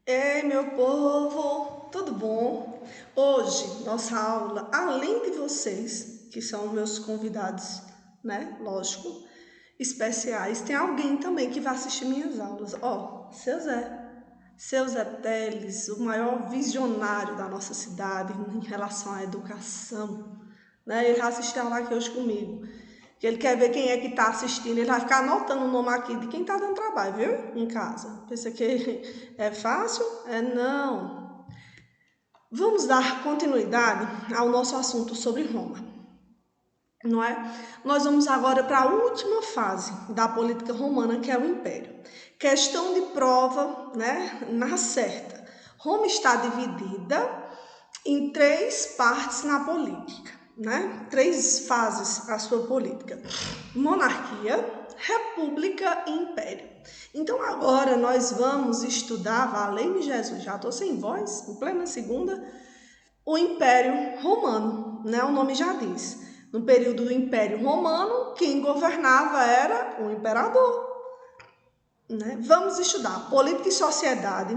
Ei, meu povo, tudo bom? Hoje, nossa aula, além de vocês, que são meus convidados, né? Lógico, especiais, tem alguém também que vai assistir minhas aulas. Ó, seu Zé Teles, o maior visionário da nossa cidade em relação à educação, né? Ele vai assistir a aula aqui hoje comigo. Que ele quer ver quem é que está assistindo, ele vai ficar anotando o nome aqui de quem está dando trabalho, viu? Em casa. Pensa que é fácil? É não. Vamos dar continuidade ao nosso assunto sobre Roma, não é? Nós vamos agora para a última fase da política romana, que é o Império. Questão de prova, né? Na certa. Roma está dividida em três partes na política, né? Três fases a sua política: monarquia, república e império. Então agora nós vamos estudar, valei-me Jesus, já estou sem voz, em plena segunda, o Império Romano, né? O nome já diz. No período do Império Romano, quem governava era o imperador, né? Vamos estudar política e sociedade.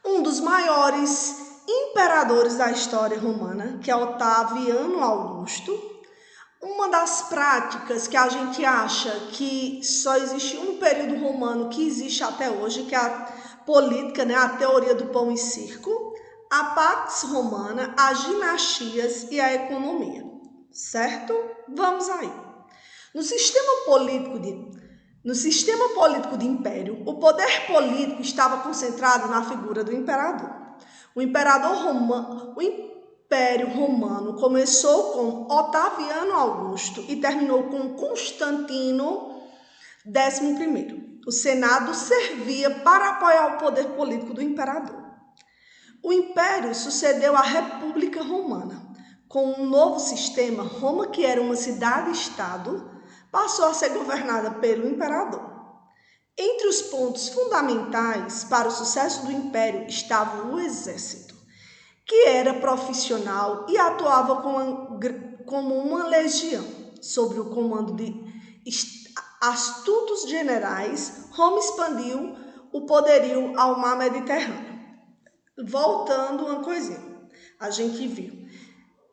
Um dos maiores imperadores da história romana, que é Otaviano Augusto. Uma das práticas que a gente acha que só existiu no período romano, que existe até hoje, que é a política, né, a teoria do pão e circo, a pax romana, as dinastias e a economia, certo? Vamos aí. No sistema político de império, o poder político estava concentrado na figura do imperador. O Império Romano começou com Otaviano Augusto e terminou com Constantino XI. O Senado servia para apoiar o poder político do imperador. O Império sucedeu à República Romana. Com um novo sistema, Roma, que era uma cidade-estado, passou a ser governada pelo imperador. Entre os pontos fundamentais para o sucesso do Império estava o exército, que era profissional e atuava como uma legião. Sob o comando de astutos generais, Roma expandiu o poderio ao mar Mediterrâneo. Voltando uma coisinha, a gente viu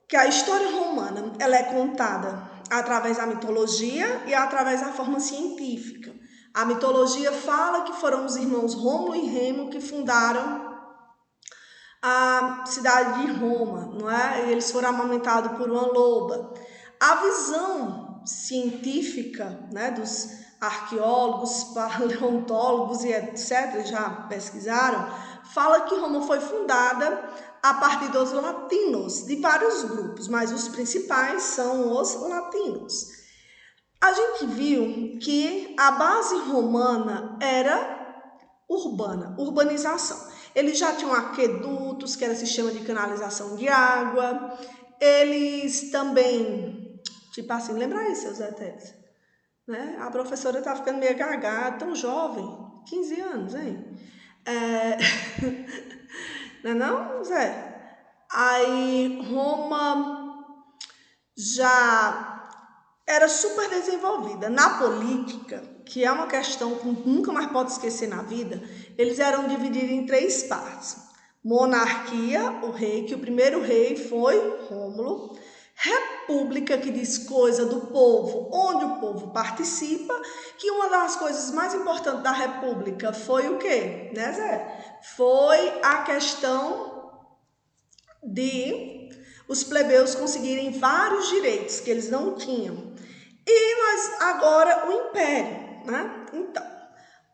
que a história romana ela é contada através da mitologia e através da forma científica. A mitologia fala que foram os irmãos Rômulo e Remo que fundaram a cidade de Roma, não é? Eles foram amamentados por uma loba. A visão científica, né, dos arqueólogos, paleontólogos e etc., já pesquisaram, fala que Roma foi fundada a partir dos latinos, de vários grupos, mas os principais são os latinos. A gente viu que a base romana era urbana, urbanização. Eles já tinham aquedutos, que era sistema de canalização de água. Eles também, tipo assim, lembra aí, seu Zé Teles? Né? A professora tá ficando meio gaga, tão jovem, 15 anos, hein? Não é não, Zé? Aí Roma já era super desenvolvida. Na política, que é uma questão que nunca mais pode esquecer na vida, eles eram divididos em três partes. Monarquia, o rei, que o primeiro rei foi Rômulo. República, que diz coisa do povo, onde o povo participa, que uma das coisas mais importantes da república foi o quê, né, Zé? Foi a questão de os plebeus conseguirem vários direitos que eles não tinham. E nós agora o império, né? Então,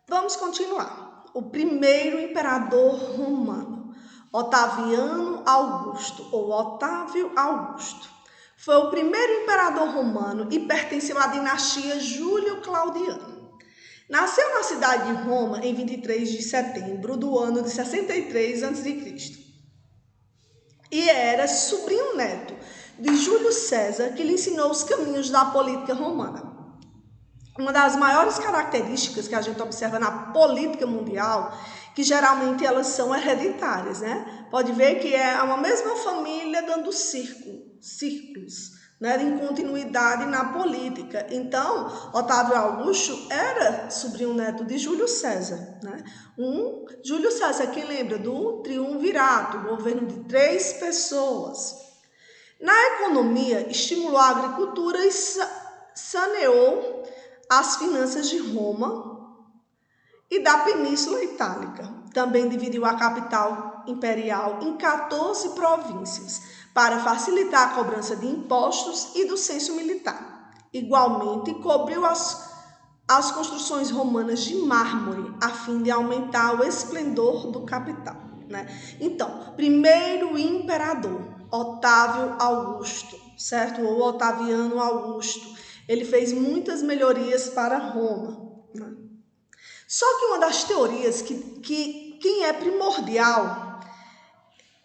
vamos continuar. O primeiro imperador romano, Otaviano Augusto, ou Otávio Augusto, foi o primeiro imperador romano e pertenceu à dinastia Júlio-Claudiana. Nasceu na cidade de Roma em 23 de setembro do ano de 63 a.C. E era sobrinho-neto de Júlio César, que lhe ensinou os caminhos da política romana. Uma das maiores características que a gente observa na política mundial, que geralmente elas são hereditárias, né? Pode ver que é uma mesma família dando círculos, né, em continuidade na política. Então, Otávio Augusto era sobrinho neto de Júlio César, né? Júlio César, quem lembra do triunvirato, governo de 3 pessoas. Na economia, estimulou a agricultura e saneou as finanças de Roma e da Península Itálica. Também dividiu a capital imperial em 14 províncias, para facilitar a cobrança de impostos e do censo militar. Igualmente, cobriu as construções romanas de mármore, a fim de aumentar o esplendor do capital, né? Então, primeiro imperador, Otávio Augusto, certo? Ou Otaviano Augusto. Ele fez muitas melhorias para Roma, né? Só que uma das teorias que é primordial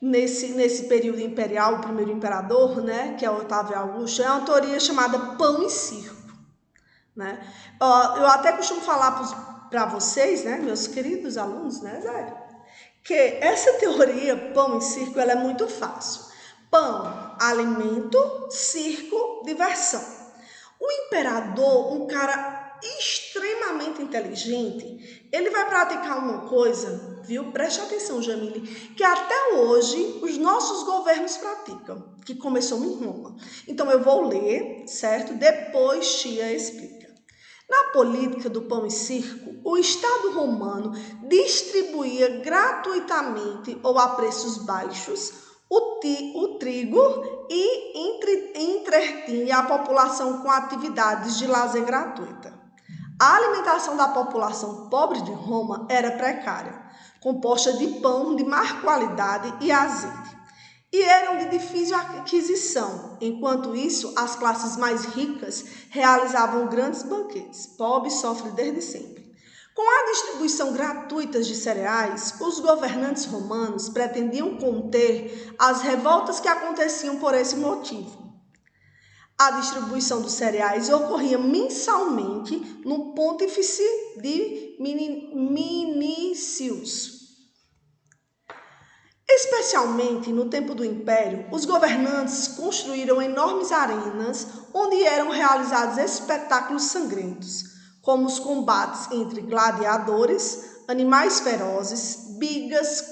nesse período imperial, o primeiro imperador, né, que é Otávio Augusto, é uma teoria chamada pão e circo, né? Eu até costumo falar para vocês, né, meus queridos alunos, né, Zé, que essa teoria pão e circo ela é muito fácil. Pão, alimento, circo, diversão. O imperador, um cara extremamente inteligente, ele vai praticar uma coisa, viu? Preste atenção, Jamile, que até hoje os nossos governos praticam, que começou em Roma. Então eu vou ler, certo? Depois Tia explica. Na política do pão e circo, o Estado romano distribuía gratuitamente ou a preços baixos o trigo e entretinha a população com atividades de lazer gratuita. A alimentação da população pobre de Roma era precária, composta de pão de má qualidade e azeite, e eram de difícil aquisição. Enquanto isso, as classes mais ricas realizavam grandes banquetes. Pobre sofre desde sempre. Com a distribuição gratuita de cereais, os governantes romanos pretendiam conter as revoltas que aconteciam por esse motivo. A distribuição dos cereais ocorria mensalmente no Pontífice de Minicius. Especialmente no tempo do Império, os governantes construíram enormes arenas onde eram realizados espetáculos sangrentos, como os combates entre gladiadores, animais ferozes, bigas,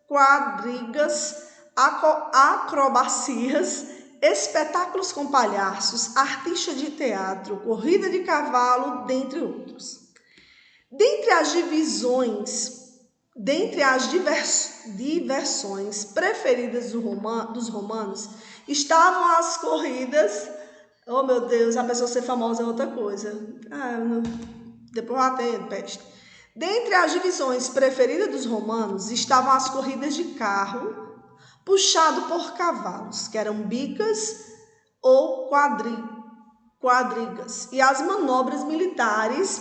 quadrigas, acrobacias, espetáculos com palhaços, artistas de teatro, corrida de cavalo, dentre outros. Dentre as diversões preferidas dos romanos estavam as corridas. Oh meu Deus, a pessoa ser famosa é outra coisa. Depois eu atendo, peste. Dentre as divisões preferidas dos romanos estavam as corridas de carro puxado por cavalos, que eram bicas ou quadrigas, e as manobras militares,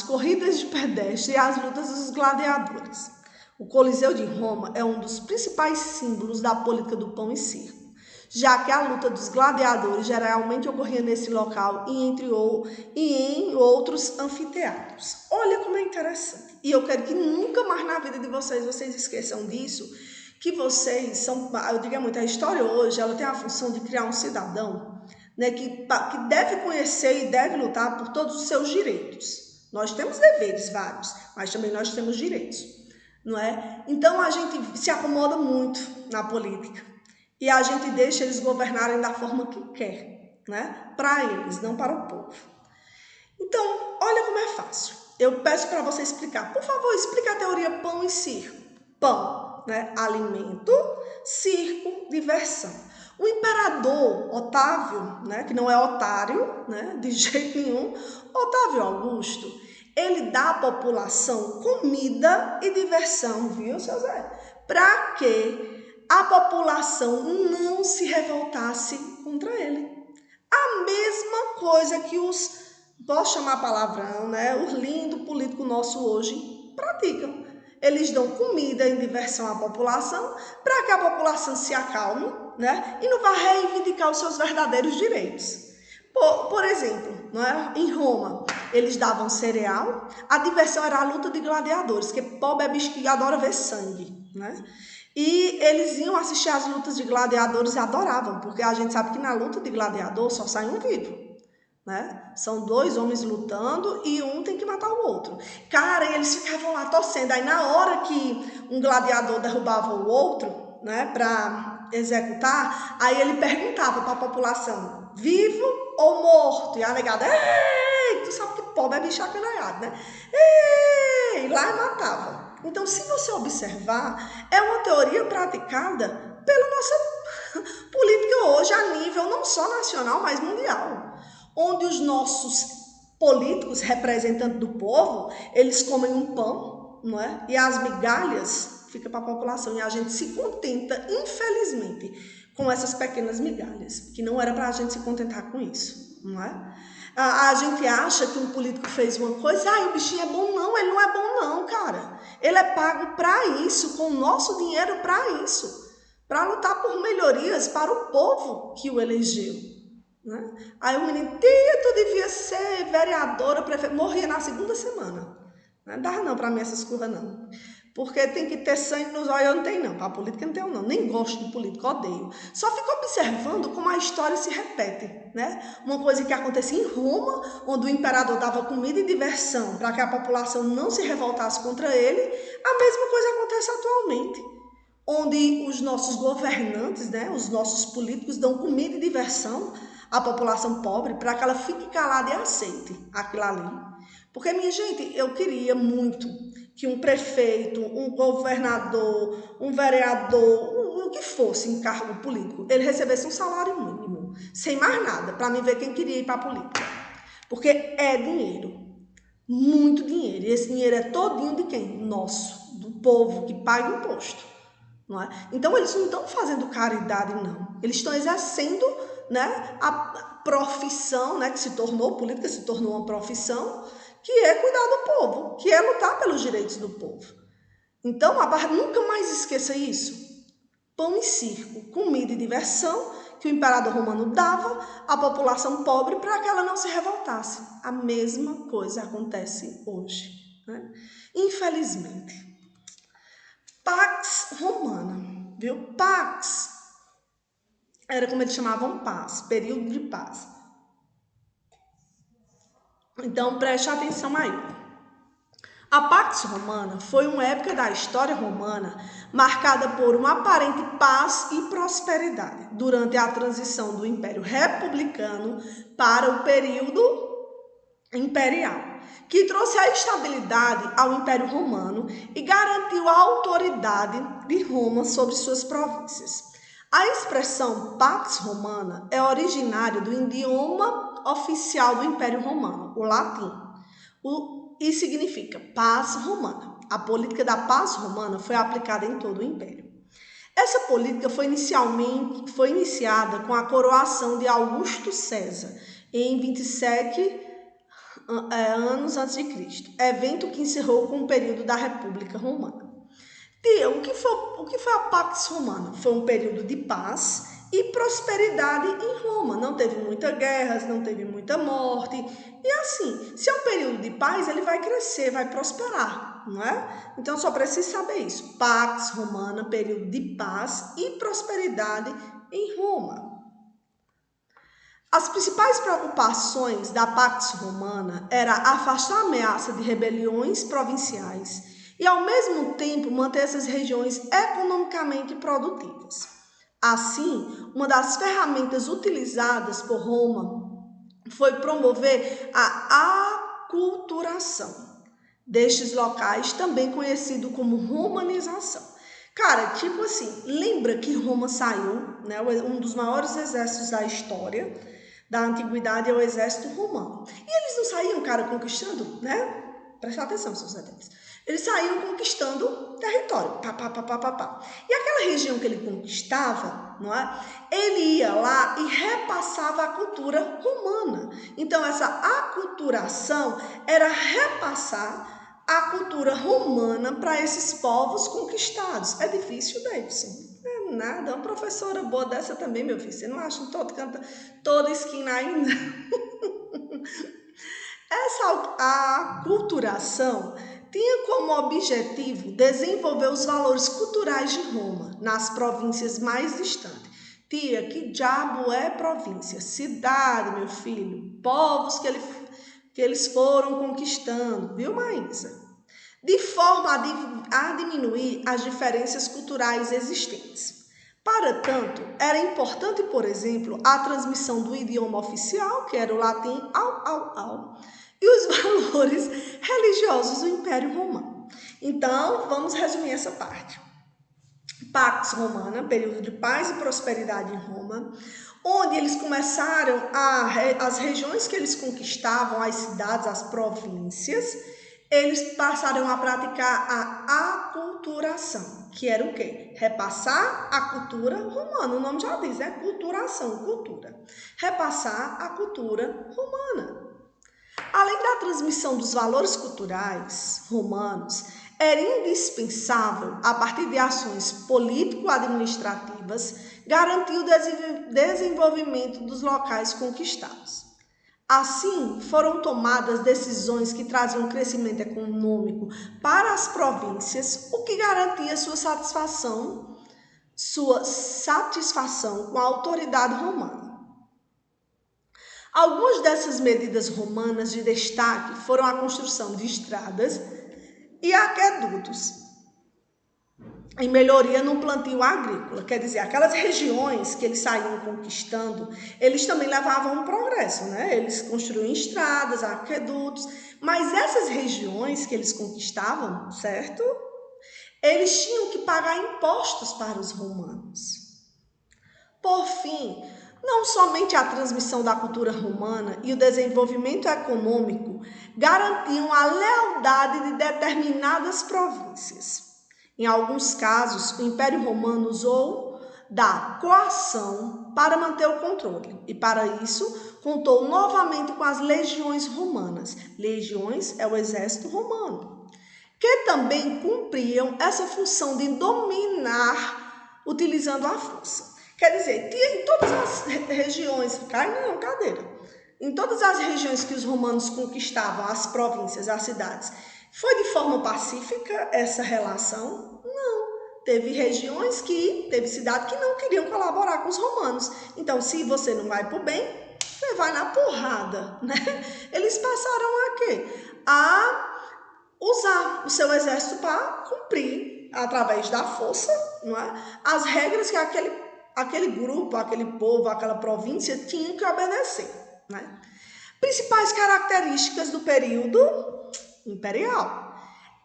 corridas de pedestre e as lutas dos gladiadores. O Coliseu de Roma é um dos principais símbolos da política do pão e circo, já que a luta dos gladiadores geralmente ocorria nesse local e em outros anfiteatros. Olha como é interessante. E eu quero que nunca mais na vida de vocês esqueçam disso, que vocês são, eu digo muito, a história hoje, ela tem a função de criar um cidadão, né, que deve conhecer e deve lutar por todos os seus direitos. Nós temos deveres vários, mas também nós temos direitos, não é? Então a gente se acomoda muito na política e a gente deixa eles governarem da forma que quer, né? Para eles, não para o povo. Então, olha como é fácil. Eu peço para você explicar. Por favor, explica a teoria pão e circo. Pão, né? Alimento, circo, diversão. O imperador Otávio, né, que não é otário, né, de jeito nenhum, Otávio Augusto, ele dá à população comida e diversão, viu, seu Zé? Para que a população não se revoltasse contra ele. A mesma coisa que posso chamar palavrão, né, os lindos políticos nossos hoje praticam. Eles dão comida e diversão à população para que a população se acalme, né, e não vá reivindicar os seus verdadeiros direitos. Por exemplo, né, em Roma, eles davam cereal, a diversão era a luta de gladiadores, que pobre é bicho que adora ver sangue, né? E eles iam assistir às lutas de gladiadores e adoravam, porque a gente sabe que na luta de gladiador só sai um vivo, né? São dois homens lutando e um tem que matar o outro. Cara, e eles ficavam lá torcendo. Aí na hora que um gladiador derrubava o outro, né, para executar, aí ele perguntava para a população, vivo ou morto? E a negada, ei, tu sabe que pobre é bicho acanhado, né? Ei, lá e matava. Então, se você observar, é uma teoria praticada pela nossa política hoje a nível não só nacional, mas mundial, onde os nossos políticos, representantes do povo, eles comem um pão, não é? E as migalhas ficam para a população, e a gente se contenta, infelizmente, com essas pequenas migalhas, que não era para a gente se contentar com isso, não é? A gente acha que um político fez uma coisa, o bichinho é bom. Não, ele não é bom não, cara. Ele é pago para isso, com o nosso dinheiro para isso, para lutar por melhorias para o povo que o elegeu, né? Aí o menino, tia, tu devia ser vereadora, prefeito, morria na segunda semana. Não dava não para mim essas curvas não. Porque tem que ter sangue nos olhos, eu não tenho não. Para política não tenho não. Nem gosto de político, odeio. Só fico observando como a história se repete, né? Uma coisa que acontecia em Roma, onde o imperador dava comida e diversão para que a população não se revoltasse contra ele, a mesma coisa acontece atualmente, onde os nossos governantes, né, os nossos políticos dão comida e diversão à população pobre para que ela fique calada e aceite aquilo ali. Porque, minha gente, eu queria muito que um prefeito, um governador, um vereador, o que fosse em cargo político, ele recebesse um salário mínimo, sem mais nada, para mim ver quem queria ir para a política. Porque é dinheiro, muito dinheiro, e esse dinheiro é todinho de quem? Nosso, do povo que paga imposto. Não é? Então eles não estão fazendo caridade, não. Eles estão exercendo, né, a profissão, né, que se tornou, política se tornou uma profissão, que é cuidar do povo, que é lutar pelos direitos do povo. Então, nunca mais esqueça isso. Pão e circo, comida e diversão, que o imperador romano dava à população pobre para que ela não se revoltasse. A mesma coisa acontece hoje, né? Infelizmente. Pax Romana, viu? Pax era como eles chamavam paz, período de paz. Então preste atenção aí. A Pax Romana foi uma época da história romana marcada por uma aparente paz e prosperidade durante a transição do Império Republicano para o período imperial, que trouxe a estabilidade ao Império Romano e garantiu a autoridade de Roma sobre suas províncias. A expressão Pax Romana é originária do idioma oficial do Império Romano, o latim, e significa paz romana. A política da paz romana foi aplicada em todo o Império. Essa política foi iniciada com a coroação de Augusto César em 27 anos antes de Cristo, evento que encerrou com o período da República Romana. Tia, o que foi a Pax Romana? Foi um período de paz e prosperidade em Roma. Não teve muitas guerras, não teve muita morte. E assim, se é um período de paz, ele vai crescer, vai prosperar, não é? Então só precisa saber isso. Pax Romana, período de paz e prosperidade em Roma. As principais preocupações da Pax Romana era afastar a ameaça de rebeliões provinciais e, ao mesmo tempo, manter essas regiões economicamente produtivas. Assim, uma das ferramentas utilizadas por Roma foi promover a aculturação destes locais, também conhecido como romanização. Cara, tipo assim, lembra que Roma saiu, né, um dos maiores exércitos da história da antiguidade é o exército romano. E eles não saíam, cara, conquistando, né? Presta atenção, seus adeptos. Eles saíam conquistando território. E aquela região que ele conquistava, não é? Ele ia lá e repassava a cultura romana. Então, essa aculturação era repassar a cultura romana para esses povos conquistados. É difícil, Davidson? É nada, uma professora boa dessa também, meu filho. Você não acha em toda esquina ainda? Essa aculturação tinha como objetivo desenvolver os valores culturais de Roma nas províncias mais distantes. Tia, que diabo é província? Cidade, meu filho, povos que eles foram conquistando, viu, Maísa? De forma a diminuir as diferenças culturais existentes. Para tanto, era importante, por exemplo, a transmissão do idioma oficial, que era o latim, e os valores religiosos do Império Romano. Então, vamos resumir essa parte. Pax Romana, período de paz e prosperidade em Roma, onde eles começaram as regiões que eles conquistavam, as cidades, as províncias, eles passaram a praticar a aculturação, que era o quê? Repassar a cultura romana, o nome já diz, é culturação, cultura. Repassar a cultura romana. Além da transmissão dos valores culturais romanos, era indispensável, a partir de ações político-administrativas, garantir o desenvolvimento dos locais conquistados. Assim, foram tomadas decisões que traziam crescimento econômico para as províncias, o que garantia sua satisfação com a autoridade romana. Algumas dessas medidas romanas de destaque foram a construção de estradas e aquedutos, em melhoria no plantio agrícola. Quer dizer, aquelas regiões que eles saíam conquistando, eles também levavam um progresso, né? Eles construíam estradas, aquedutos, mas essas regiões que eles conquistavam, certo? Eles tinham que pagar impostos para os romanos. Por fim, não somente a transmissão da cultura romana e o desenvolvimento econômico garantiam a lealdade de determinadas províncias. Em alguns casos, o Império Romano usou da coação para manter o controle e, para isso, contou novamente com as legiões romanas. Legiões é o exército romano, que também cumpriam essa função de dominar utilizando a força. Quer dizer, tinha em todas as regiões, em todas as regiões que os romanos conquistavam, as províncias, as cidades, foi de forma pacífica essa relação? Não. Teve regiões teve cidade que não queriam colaborar com os romanos. Então, se você não vai para o bem, você vai na porrada, né? Eles passaram a quê? A usar o seu exército para cumprir, através da força, não é? As regras que aquele grupo, aquele povo, aquela província tinham que obedecer, né? Principais características do período imperial,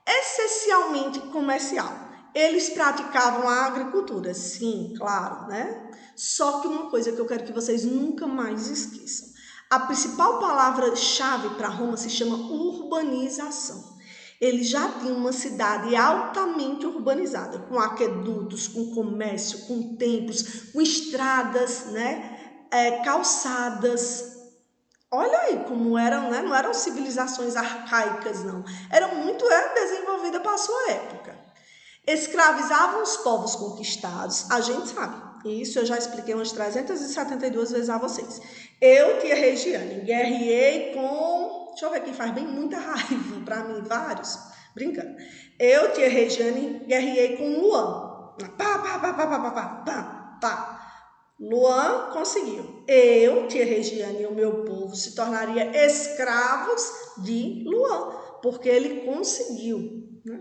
essencialmente comercial. Eles praticavam a agricultura, sim, claro, né? Só que uma coisa que eu quero que vocês nunca mais esqueçam. A principal palavra-chave para Roma se chama urbanização. Eles já tinham uma cidade altamente urbanizada, com aquedutos, com comércio, com templos, com estradas, né? Calçadas. Olha aí como eram, né? Não eram civilizações arcaicas, não. Eram muito desenvolvidas para a sua época. Escravizavam os povos conquistados, a gente sabe. Isso eu já expliquei umas 372 vezes a vocês. Eu, tia Regiane, guerriei com... Deixa eu ver quem faz bem muita raiva para mim, vários. Brincando. Eu, tia Regiane, guerriei com Luan. Pá. Luan conseguiu. Eu, tia Regiane e o meu povo se tornaria escravos de Luan, porque ele conseguiu, né?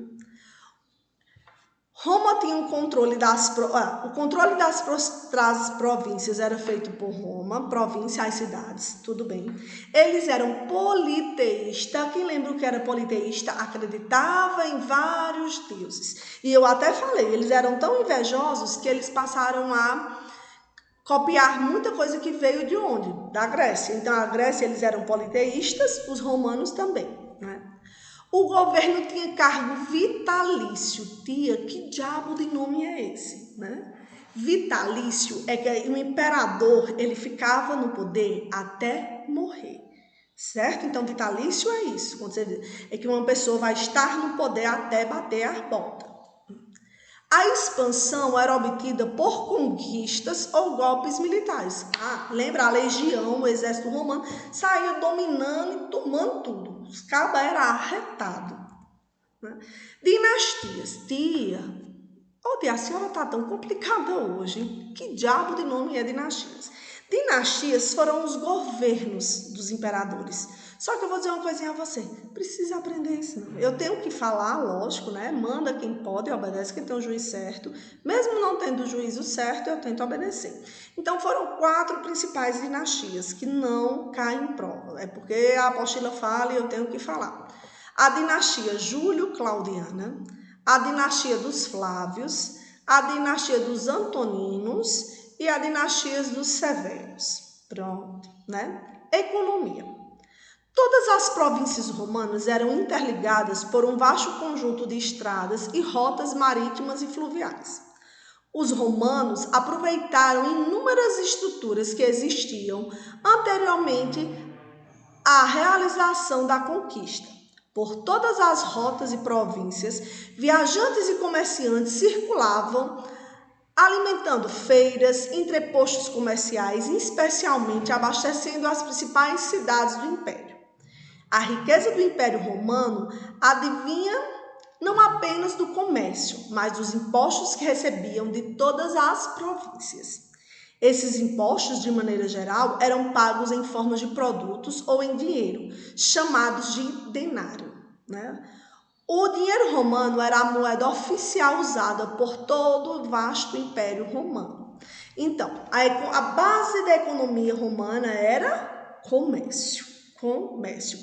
Roma tinha o controle das províncias era feito por Roma, província, as cidades, tudo bem. Eles eram politeístas. Quem lembra o que era politeísta? Acreditava em vários deuses. E eu até falei, eles eram tão invejosos que eles passaram a copiar muita coisa que veio de onde? Da Grécia. Então, a Grécia, eles eram politeístas, os romanos também, né? O governo tinha cargo vitalício. Tia, que diabo de nome é esse, né? Vitalício é que o imperador, ele ficava no poder até morrer, certo? Então, vitalício é isso. Quando você diz, é que uma pessoa vai estar no poder até bater a bota. A expansão era obtida por conquistas ou golpes militares. Lembra? A legião, o exército romano, saía dominando e tomando tudo. Os cabas eram arretados. né? Dinastias. Tia, a senhora está tão complicada hoje. Que diabo de nome é dinastias? Dinastias foram os governos dos imperadores. Só que eu vou dizer uma coisinha a você. Precisa aprender isso. Não. Eu tenho que falar, lógico, né? Manda quem pode e obedece quem tem o juiz certo. Mesmo não tendo o juízo certo, eu tento obedecer. Então foram 4 principais dinastias que não caem em prova. É porque a apostila fala e eu tenho que falar. A dinastia Júlio-Claudiana, a dinastia dos Flávios, a dinastia dos Antoninos e a dinastia dos Severos. Pronto, né? Economia. Todas as províncias romanas eram interligadas por um vasto conjunto de estradas e rotas marítimas e fluviais. Os romanos aproveitaram inúmeras estruturas que existiam anteriormente à realização da conquista. Por todas as rotas e províncias, viajantes e comerciantes circulavam, alimentando feiras, entrepostos comerciais e especialmente abastecendo as principais cidades do império. A riqueza do Império Romano advinha não apenas do comércio, mas dos impostos que recebiam de todas as províncias. Esses impostos, de maneira geral, eram pagos em forma de produtos ou em dinheiro, chamados de denário, né? O dinheiro romano era a moeda oficial usada por todo o vasto Império Romano. Então, a base da economia romana era comércio,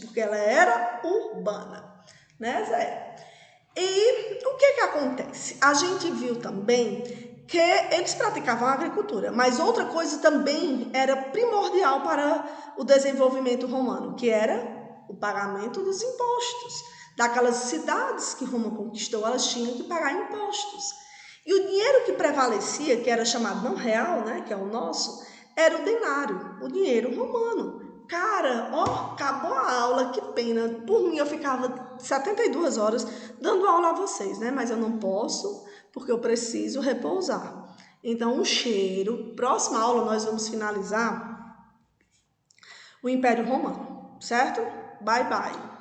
porque ela era urbana, né, Zé? E o que acontece? A gente viu também que eles praticavam a agricultura, mas outra coisa também era primordial para o desenvolvimento romano, que era o pagamento dos impostos. Daquelas cidades que Roma conquistou, elas tinham que pagar impostos. E o dinheiro que prevalecia, que era chamado não real, né, que é o nosso, era o denário, o dinheiro romano. Cara, ó, acabou a aula, que pena. Por mim, eu ficava 72 horas dando aula a vocês, né? Mas eu não posso, porque eu preciso repousar. Então, um cheiro. Próxima aula, nós vamos finalizar o Império Romano, certo? Bye, bye.